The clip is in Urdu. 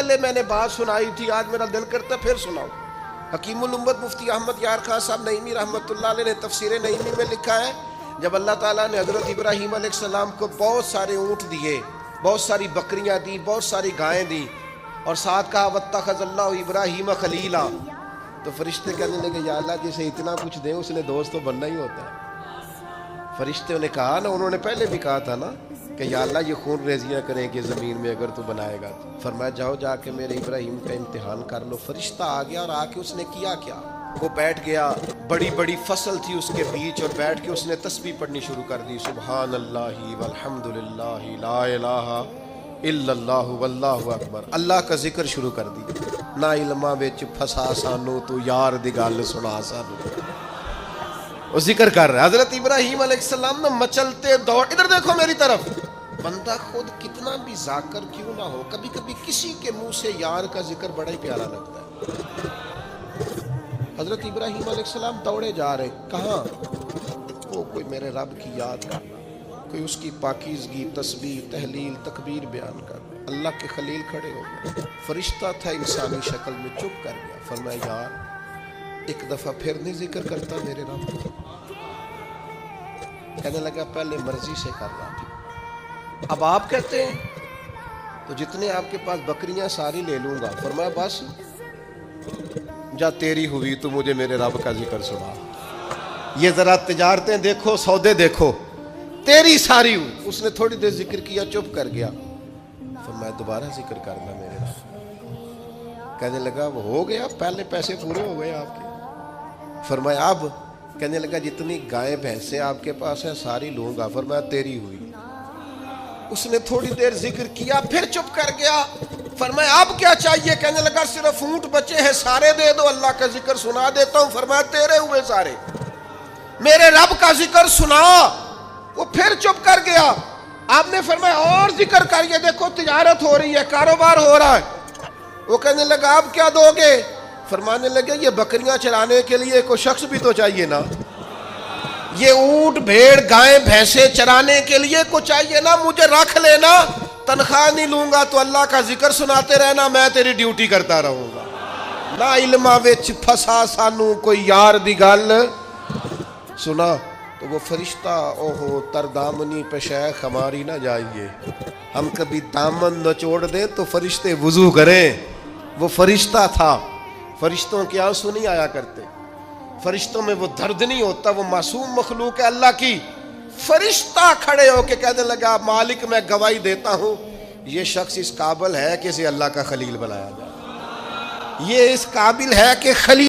پہلے میں نے بات سنائی تھی، آج میرا دل کرتا پھر سناؤں۔ حکیم الامت مفتی احمد یار خان صاحب نعیمی رحمۃ اللہ علیہ نے تفسیر نعیمی میں لکھا ہے، جب اللہ تعالیٰ نے حضرت ابراہیم علیہ السلام کو بہت سارے اونٹ دیے، بہت ساری بکریاں دی، بہت ساری گائیں دی، اور ساتھ کہا واتخذ اللہ ابراہیم خلیلا، تو فرشتے کہنے لگے یا اللہ جسے اتنا کچھ دیں اس نے دوست تو بننا ہی ہوتا ہے۔ فرشتوں نے کہا نا، انہوں نے پہلے بھی کہا تھا نا کہ یا اللہ یہ خون ریزیاں کریں کہ زمین میں اگر تو بنائے گا تو۔ فرمایا جاؤ جا کے میرے ابراہیم کا امتحان کر لو۔ فرشتہ آ گیا اور آ کے اس نے کیا کیا، وہ بیٹھ گیا، بڑی بڑی فصل تھی اس کے بیچ، اور بیٹھ کے اس نے تسبیح پڑھنی شروع کر دی، سبحان اللہ والحمد للہ لا الہ الا اللہ واللہ اکبر، اللہ کا ذکر شروع کر دی۔ نا علماں وچ پھسا سانو تو یار دی گل سنا سانو، وہ ذکر کر رہا ہے۔ حضرت ابراہیم علیہ السلام نے مچلتے دوڑ، ادھر دیکھو میری طرف، بندہ خود کتنا بھی ذاکر کیوں نہ ہو، کبھی کبھی کسی کے منہ سے یار کا ذکر بڑا ہی پیارا لگتا ہے۔ حضرت ابراہیم علیہ السلام دوڑے جا رہے، کہاں؟ وہ کوئی میرے رب کی یاد کر رہا، کوئی اس کی پاکیزگی، تسبیح، تحلیل، تکبیر بیان کر رہا۔ اللہ کے خلیل کھڑے ہو گئے، فرشتہ تھا انسانی شکل میں، چپ کر گیا، فرمایا یار ایک دفعہ پھر نہیں ذکر کرتا میرے رب کو؟ کہنے لگا پہلے مرضی سے کر رہا تھا، اب آپ کہتے ہیں تو جتنے آپ کے پاس بکریاں ساری لے لوں گا۔ فرمایا بس جا تیری ہوئی تو مجھے میرے رب کا ذکر سنا، یہ ذرا تجارتیں دیکھو، سودے دیکھو، تیری ساری ہوئی۔ اس نے تھوڑی دیر ذکر کیا، چپ کر گیا، فرمایا دوبارہ ذکر کرنا میرے رب۔ کہنے لگا وہ ہو گیا، پہلے پیسے پورے ہو گئے آپ کے۔ فرمایا اب؟ کہنے لگا جتنی گائیں بھینسیں آپ کے پاس ہیں ساری لوں گا۔ فرمایا تیری ہوئی۔ اس نے تھوڑی دیر ذکر کیا، پھر چپ کر گیا۔ فرمایا اب کیا چاہیے؟ کہنے لگا صرف اونٹ بچے ہیں، سارے دے دو، اللہ کا ذکر سنا دیتا ہوں۔ فرمایا تیرے ہوئے سارے، میرے رب کا ذکر سنا۔ وہ پھر چپ کر گیا۔ آپ نے فرمایا اور ذکر کر، یہ دیکھو تجارت ہو رہی ہے، کاروبار ہو رہا ہے۔ وہ کہنے لگا اب کیا دو گے؟ فرمانے لگے یہ بکریاں چرانے کے لیے کوئی شخص بھی تو چاہیے نا، یہ اونٹ بھیڑ گائیں بھینسیں چرانے کے لیے کو چاہیے نا، مجھے رکھ لینا، تنخواہ نہیں لوں گا تو اللہ کا ذکر سناتے رہنا، میں تیری ڈیوٹی کرتا رہوں گا۔ نا علماں وچ پھسا سانو کوئی یار دی گل سنا، تو وہ فرشتہ اوہو تردامنی پہ شیخ ہماری نہ جائیے، ہم کبھی دامن نچوڑ دیں تو فرشتے وضو کریں۔ وہ فرشتہ تھا، فرشتوں کے آنسو نہیں آیا کرتے، فرشتوں میں وہ درد نہیں ہوتا، وہ معصوم مخلوق ہے اللہ کی۔ فرشتہ کھڑے ہو کے کہنے لگا مالک میں گواہی دیتا ہوں یہ شخص اس قابل ہے کہ اسے اللہ کا خلیل بنایا جائے، یہ اس قابل ہے کہ خلیل